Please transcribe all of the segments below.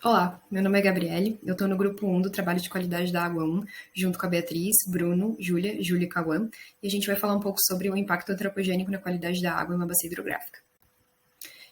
Olá, meu nome é Gabriele, eu estou no grupo 1 do Trabalho de Qualidade da Água 1, junto com a Beatriz, Bruno, Júlia e Cauã, e a gente vai falar um pouco sobre o impacto antropogênico na qualidade da água em uma bacia hidrográfica.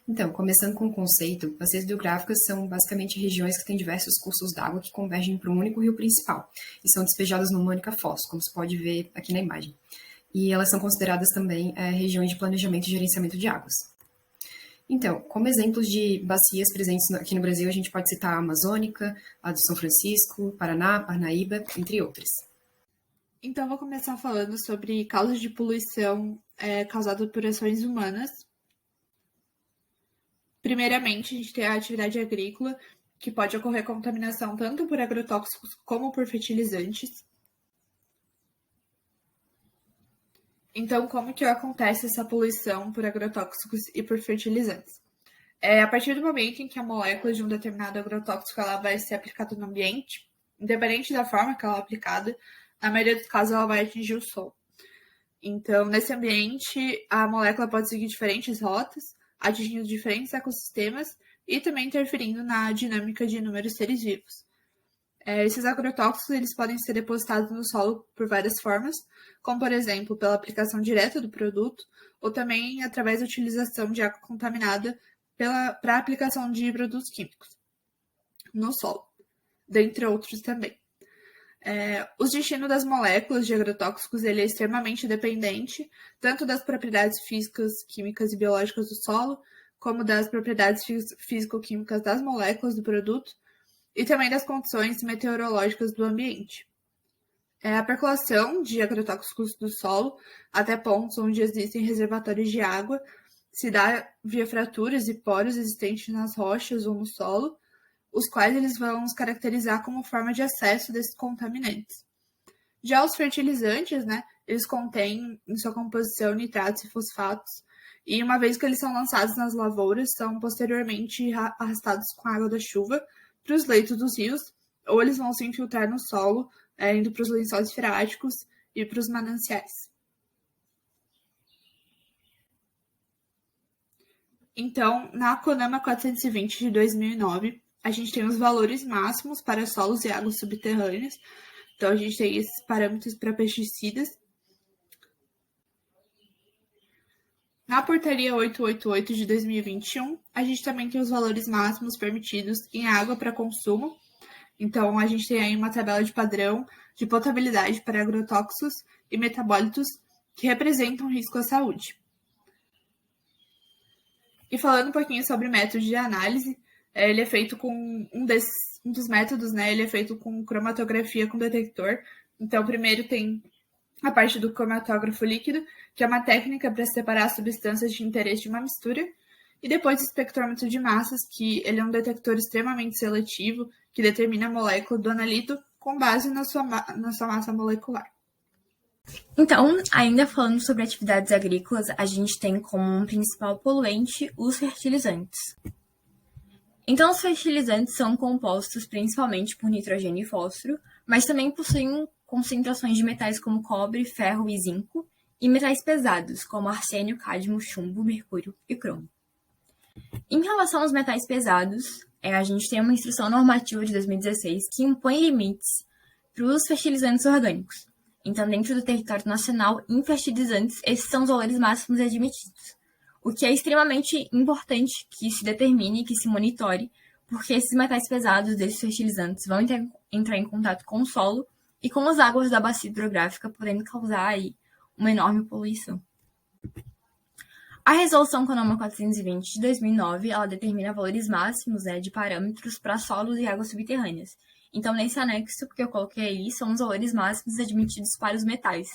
Então, começando com o conceito, bacias hidrográficas são basicamente regiões que têm diversos cursos d'água que convergem para um único rio principal e são despejadas numa única foz, como se pode ver aqui na imagem. E elas são consideradas também regiões de planejamento e gerenciamento de águas. Então, como exemplos de bacias presentes aqui no Brasil, a gente pode citar a Amazônica, a do São Francisco, Paraná, Parnaíba, entre outras. Então, vou começar falando sobre causas de poluição causadas por ações humanas. Primeiramente, a gente tem a atividade agrícola, que pode ocorrer contaminação tanto por agrotóxicos como por fertilizantes. Então, como que acontece essa poluição por agrotóxicos e por fertilizantes? A partir do momento em que a molécula de um determinado agrotóxico ela vai ser aplicada no ambiente, independente da forma que ela é aplicada, na maioria dos casos ela vai atingir o solo. Então, nesse ambiente, a molécula pode seguir diferentes rotas, atingindo diferentes ecossistemas e também interferindo na dinâmica de inúmeros seres vivos. Esses agrotóxicos eles podem ser depositados no solo por várias formas, como, por exemplo, pela aplicação direta do produto, ou também através da utilização de água contaminada para a aplicação de produtos químicos no solo, dentre outros também. Os destinos das moléculas de agrotóxicos ele é extremamente dependente tanto das propriedades físicas, químicas e biológicas do solo, como das propriedades físico-químicas das moléculas do produto e também das condições meteorológicas do ambiente. A percolação de agrotóxicos do solo até pontos onde existem reservatórios de água se dá via fraturas e poros existentes nas rochas ou no solo, os quais eles vão os caracterizar como forma de acesso desses contaminantes. Já os fertilizantes, né, eles contêm em sua composição nitratos e fosfatos, e uma vez que eles são lançados nas lavouras, são posteriormente arrastados com a água da chuva para os leitos dos rios, ou eles vão se infiltrar no solo, indo para os lençóis freáticos e para os mananciais. Então, na CONAMA 420 de 2009, a gente tem os valores máximos para solos e águas subterrâneas. Então, a gente tem esses parâmetros para pesticidas. Na portaria 888 de 2021, a gente também tem os valores máximos permitidos em água para consumo. Então, a gente tem aí uma tabela de padrão de potabilidade para agrotóxicos e metabólitos que representam risco à saúde. E falando um pouquinho sobre método de análise, ele é feito com um dos métodos, né? Ele é feito com cromatografia com detector. Então, primeiro tem a parte do cromatógrafo líquido, que é uma técnica para separar as substâncias de interesse de uma mistura, e depois o espectrômetro de massas, que ele é um detector extremamente seletivo, que determina a molécula do analito com base na sua massa molecular. Então, ainda falando sobre atividades agrícolas, a gente tem como um principal poluente os fertilizantes. Então, os fertilizantes são compostos principalmente por nitrogênio e fósforo, mas também possuem concentrações de metais como cobre, ferro e zinco, e metais pesados, como arsênio, cádmio, chumbo, mercúrio e cromo. Em relação aos metais pesados, a gente tem uma instrução normativa de 2016 que impõe limites para os fertilizantes orgânicos. Então, dentro do território nacional, em fertilizantes, esses são os valores máximos admitidos. O que é extremamente importante que se determine e que se monitore, porque esses metais pesados desses fertilizantes vão entrar em contato com o solo e com as águas da bacia hidrográfica, podendo causar aí uma enorme poluição. A Resolução CONAMA 420 de 2009, ela determina valores máximos de parâmetros para solos e águas subterrâneas. Então, nesse anexo que eu coloquei aí, são os valores máximos admitidos para os metais.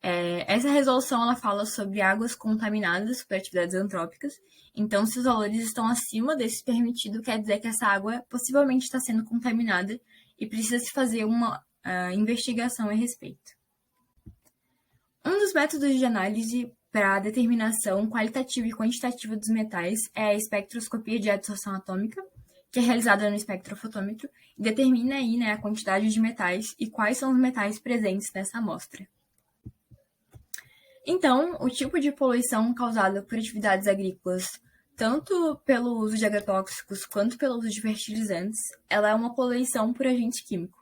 Essa resolução ela fala sobre águas contaminadas por atividades antrópicas. Então, se os valores estão acima desse permitido, quer dizer que essa água possivelmente está sendo contaminada e precisa se fazer uma investigação a respeito. Um dos métodos de análise para a determinação qualitativa e quantitativa dos metais é a espectroscopia de adsorção atômica, que é realizada no espectrofotômetro e determina aí, a quantidade de metais e quais são os metais presentes nessa amostra. Então, o tipo de poluição causada por atividades agrícolas Tanto pelo uso de agrotóxicos quanto pelo uso de fertilizantes, ela é uma poluição por agente químico.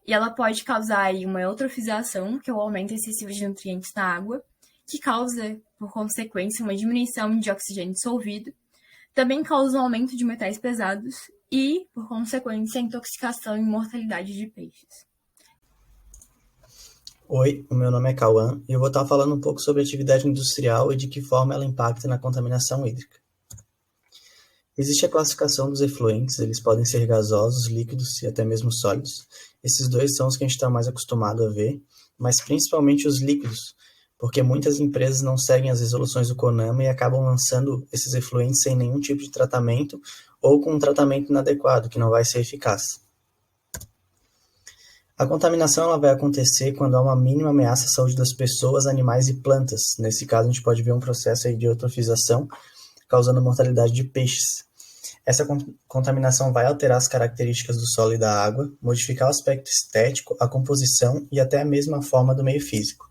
E ela pode causar aí uma eutrofização, que é o aumento excessivo de nutrientes na água, que causa, por consequência, uma diminuição de oxigênio dissolvido. Também causa um aumento de metais pesados e, por consequência, a intoxicação e mortalidade de peixes. Oi, o meu nome é Cauã e eu vou estar falando um pouco sobre atividade industrial e de que forma ela impacta na contaminação hídrica. Existe a classificação dos efluentes, eles podem ser gasosos, líquidos e até mesmo sólidos. Esses dois são os que a gente está mais acostumado a ver, mas principalmente os líquidos, porque muitas empresas não seguem as resoluções do CONAMA e acabam lançando esses efluentes sem nenhum tipo de tratamento ou com um tratamento inadequado, que não vai ser eficaz. A contaminação ela vai acontecer quando há uma mínima ameaça à saúde das pessoas, animais e plantas. Nesse caso, a gente pode ver um processo aí de eutrofização, causando mortalidade de peixes. Essa contaminação vai alterar as características do solo e da água, modificar o aspecto estético, a composição e até a mesma forma do meio físico.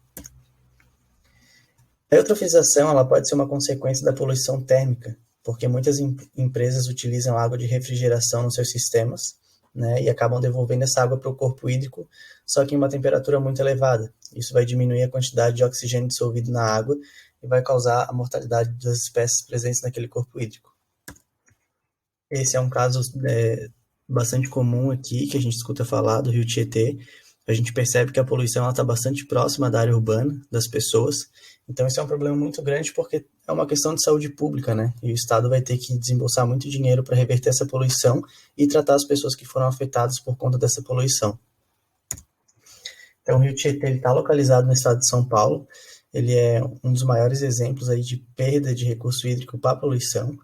A eutrofização ela pode ser uma consequência da poluição térmica, porque muitas empresas utilizam água de refrigeração nos seus sistemas, né, e acabam devolvendo essa água para o corpo hídrico, só que em uma temperatura muito elevada. Isso vai diminuir a quantidade de oxigênio dissolvido na água e vai causar a mortalidade das espécies presentes naquele corpo hídrico. Esse é um caso bastante comum aqui, que a gente escuta falar do Rio Tietê. A gente percebe que a poluição está bastante próxima da área urbana, das pessoas. Então, isso é um problema muito grande porque é uma questão de saúde pública, né? E o Estado vai ter que desembolsar muito dinheiro para reverter essa poluição e tratar as pessoas que foram afetadas por conta dessa poluição. Então, o Rio Tietê está localizado no estado de São Paulo. Ele é um dos maiores exemplos aí de perda de recurso hídrico para a poluição,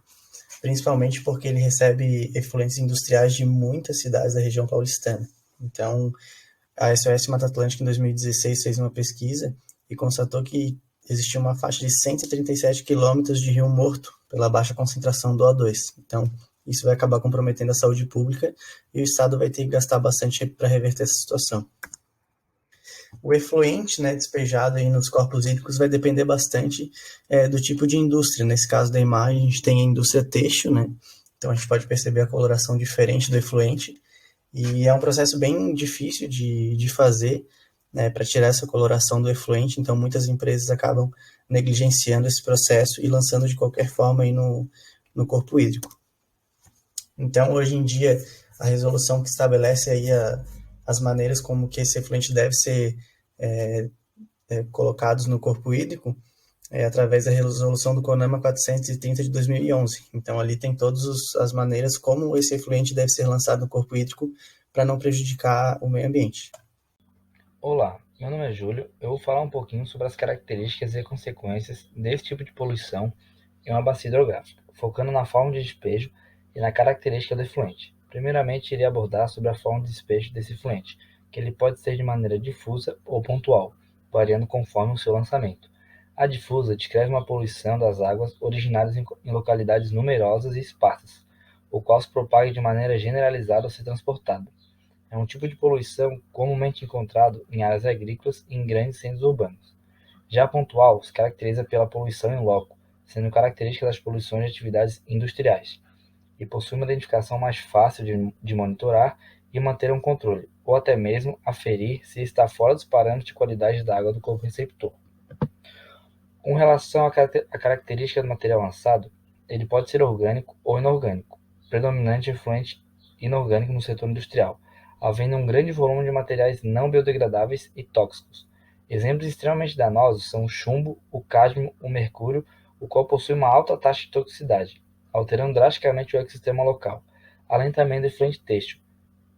principalmente porque ele recebe efluentes industriais de muitas cidades da região paulistana. Então, a SOS Mata Atlântica, em 2016, fez uma pesquisa e constatou que existia uma faixa de 137 quilômetros de rio morto pela baixa concentração do O2. Então, isso vai acabar comprometendo a saúde pública e o Estado vai ter que gastar bastante para reverter essa situação. O efluente, né, despejado aí nos corpos hídricos vai depender bastante do tipo de indústria. Nesse caso da imagem, a gente tem a indústria têxtil, né? Então, a gente pode perceber a coloração diferente do efluente. E é um processo bem difícil de fazer, né, para tirar essa coloração do efluente. Então, muitas empresas acabam negligenciando esse processo e lançando de qualquer forma aí no corpo hídrico. Então, hoje em dia, a resolução que estabelece aí as maneiras como que esse efluente deve ser colocados no corpo hídrico através da resolução do CONAMA 430 de 2011. Então, ali tem todas as maneiras como esse efluente deve ser lançado no corpo hídrico para não prejudicar o meio ambiente. Olá, meu nome é Júlio. Eu vou falar um pouquinho sobre as características e consequências desse tipo de poluição em uma bacia hidrográfica, focando na forma de despejo e na característica do efluente. Primeiramente, irei abordar sobre a forma de despejo desse efluente, que ele pode ser de maneira difusa ou pontual, variando conforme o seu lançamento. A difusa descreve uma poluição das águas originárias em localidades numerosas e esparsas, o qual se propaga de maneira generalizada ao ser transportada. É um tipo de poluição comumente encontrado em áreas agrícolas e em grandes centros urbanos. Já a pontual se caracteriza pela poluição em loco, sendo característica das poluições de atividades industriais, e possui uma identificação mais fácil de monitorar e manter um controle, ou até mesmo aferir se está fora dos parâmetros de qualidade da água do corpo receptor. Com relação à característica do material lançado, ele pode ser orgânico ou inorgânico, predominante efluente inorgânico no setor industrial, havendo um grande volume de materiais não biodegradáveis e tóxicos. Exemplos extremamente danosos são o chumbo, o cádmio, o mercúrio, o qual possui uma alta taxa de toxicidade, alterando drasticamente o ecossistema local, além também do efluente têxtil,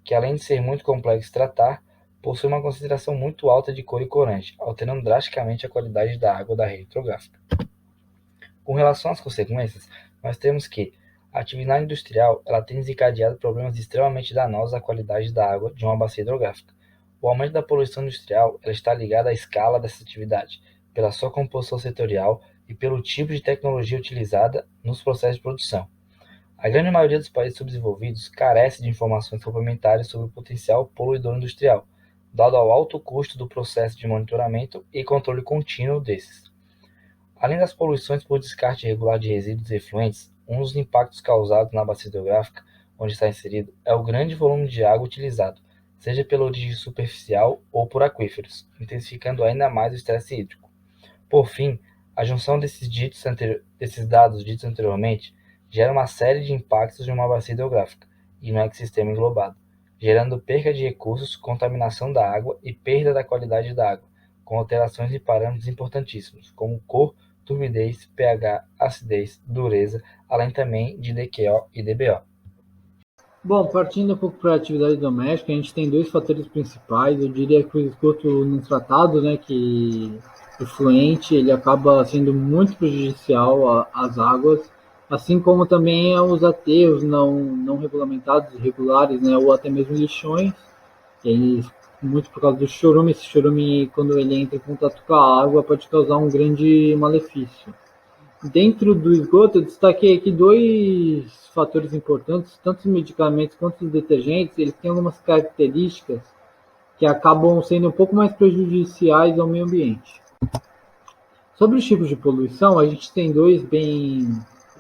que além de ser muito complexo de tratar, possui uma concentração muito alta de cor e corante, alterando drasticamente a qualidade da água da rede hidrográfica. Com relação às consequências, nós temos que a atividade industrial ela tem desencadeado problemas extremamente danosos à qualidade da água de uma bacia hidrográfica. O aumento da poluição industrial ela está ligado à escala dessa atividade, pela sua composição setorial e pelo tipo de tecnologia utilizada nos processos de produção. A grande maioria dos países subdesenvolvidos carece de informações complementares sobre o potencial poluidor industrial, dado ao alto custo do processo de monitoramento e controle contínuo desses. Além das poluições por descarte irregular de resíduos e efluentes, Um dos impactos causados na bacia hidrográfica onde está inserido é o grande volume de água utilizado, seja pela origem superficial ou por aquíferos, intensificando ainda mais o estresse hídrico. Por fim, a junção desses dados ditos anteriormente gera uma série de impactos em uma bacia hidrográfica e no ecossistema englobado, gerando perda de recursos, contaminação da água e perda da qualidade da água, com alterações em parâmetros importantíssimos, como cor, turbidez, pH, acidez, dureza, além também de DQO e DBO. Bom, partindo um pouco para a atividade doméstica, a gente tem dois fatores principais. Eu diria que o esgoto não tratado, né, que o fluente, ele acaba sendo muito prejudicial às águas, assim como também os aterros não regulamentados, irregulares, né, ou até mesmo lixões, eles, muito por causa do chorume. Esse chorume, quando ele entra em contato com a água, pode causar um grande malefício. Dentro do esgoto, eu destaquei aqui dois fatores importantes: tanto os medicamentos quanto os detergentes. Eles têm algumas características que acabam sendo um pouco mais prejudiciais ao meio ambiente. Sobre os tipos de poluição, a gente tem dois bem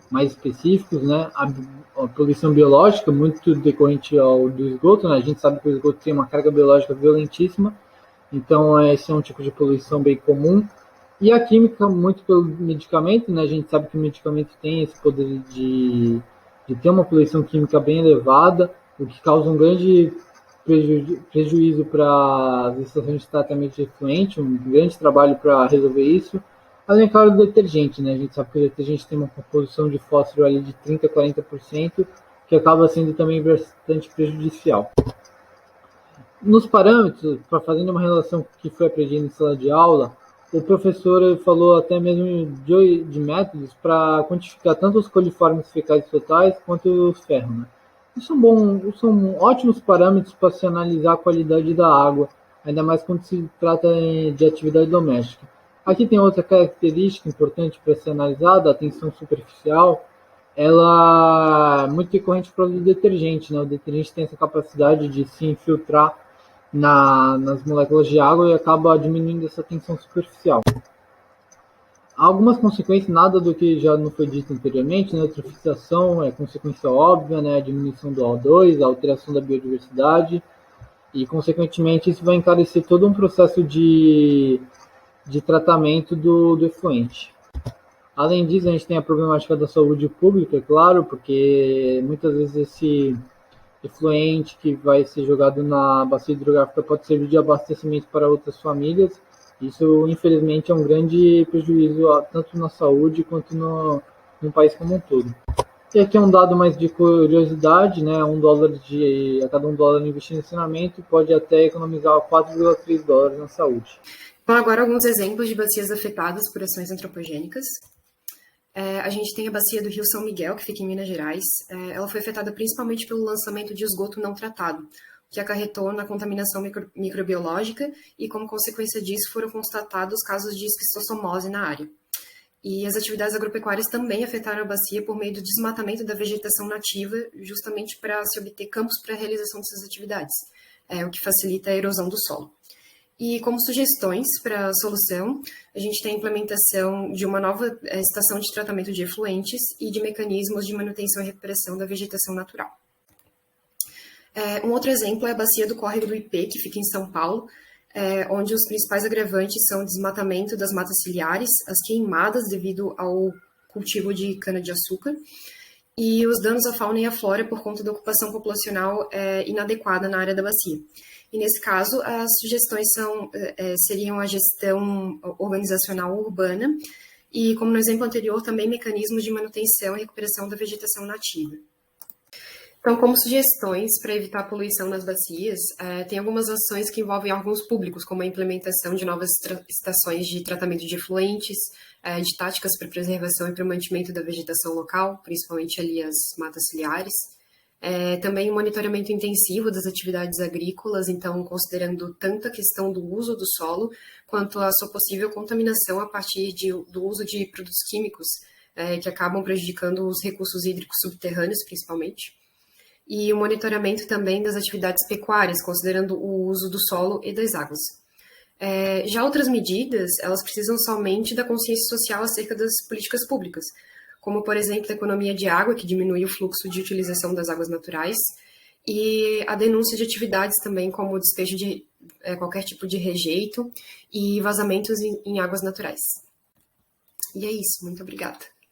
mais específicos, né? A poluição biológica, muito decorrente do esgoto, né? A gente sabe que o esgoto tem uma carga biológica violentíssima, então esse é um tipo de poluição bem comum. E a química, muito pelo medicamento, né? A gente sabe que o medicamento tem esse poder de ter uma poluição química bem elevada, o que causa um grande prejuízo para as estações de tratamento de efluente, um grande trabalho para resolver isso. Além, claro, do detergente, né? A gente sabe que o detergente tem uma composição de fósforo ali de 30% a 40%, que acaba sendo também bastante prejudicial. Nos parâmetros, para fazer uma relação com o que foi aprendido em sala de aula, o professor falou até mesmo de métodos para quantificar tanto os coliformes fecais totais quanto os ferros, né? Isso são ótimos parâmetros para se analisar a qualidade da água, ainda mais quando se trata de atividade doméstica. Aqui tem outra característica importante para ser analisada: a tensão superficial. Ela é muito decorrente para o detergente, né? O detergente tem essa capacidade de se infiltrar nas moléculas de água e acaba diminuindo essa tensão superficial. Há algumas consequências, nada do que já não foi dito anteriormente, né? A eutrofização é consequência óbvia, né? A diminuição do O2, a alteração da biodiversidade, e consequentemente isso vai encarecer todo um processo de tratamento do efluente. Além disso, a gente tem a problemática da saúde pública, é claro, porque muitas vezes esse efluente que vai ser jogado na bacia hidrográfica pode servir de abastecimento para outras famílias. Isso, infelizmente, é um grande prejuízo tanto na saúde quanto no país como um todo. E aqui é um dado mais de curiosidade, né? A cada $1 investido em saneamento pode até economizar $4,3 na saúde. Então, agora alguns exemplos de bacias afetadas por ações antropogênicas. A gente tem a bacia do Rio São Miguel, que fica em Minas Gerais. Ela foi afetada principalmente pelo lançamento de esgoto não tratado, que acarretou na contaminação microbiológica e, como consequência disso, foram constatados casos de esquistossomose na área. E as atividades agropecuárias também afetaram a bacia por meio do desmatamento da vegetação nativa, justamente para se obter campos para a realização dessas atividades, o que facilita a erosão do solo. E como sugestões para a solução, a gente tem a implementação de uma nova estação de tratamento de efluentes e de mecanismos de manutenção e recuperação da vegetação natural. Um outro exemplo é a bacia do córrego do Ipê, que fica em São Paulo, onde os principais agravantes são o desmatamento das matas ciliares, as queimadas devido ao cultivo de cana-de-açúcar e os danos à fauna e à flora por conta da ocupação populacional inadequada na área da bacia. E nesse caso, as sugestões seriam a gestão organizacional urbana e, como no exemplo anterior, também mecanismos de manutenção e recuperação da vegetação nativa. Então, como sugestões para evitar a poluição nas bacias, tem algumas ações que envolvem órgãos públicos, como a implementação de novas estações de tratamento de efluentes, de táticas para preservação e para o mantimento da vegetação local, principalmente ali as matas ciliares. Também o monitoramento intensivo das atividades agrícolas, então considerando tanto a questão do uso do solo, quanto a sua possível contaminação a partir do uso de produtos químicos, que acabam prejudicando os recursos hídricos subterrâneos, principalmente. E o monitoramento também das atividades pecuárias, considerando o uso do solo e das águas. Já outras medidas, elas precisam somente da consciência social acerca das políticas públicas, como, por exemplo, a economia de água, que diminui o fluxo de utilização das águas naturais, e a denúncia de atividades também, como o despejo de qualquer tipo de rejeito e vazamentos em águas naturais. E é isso, muito obrigada.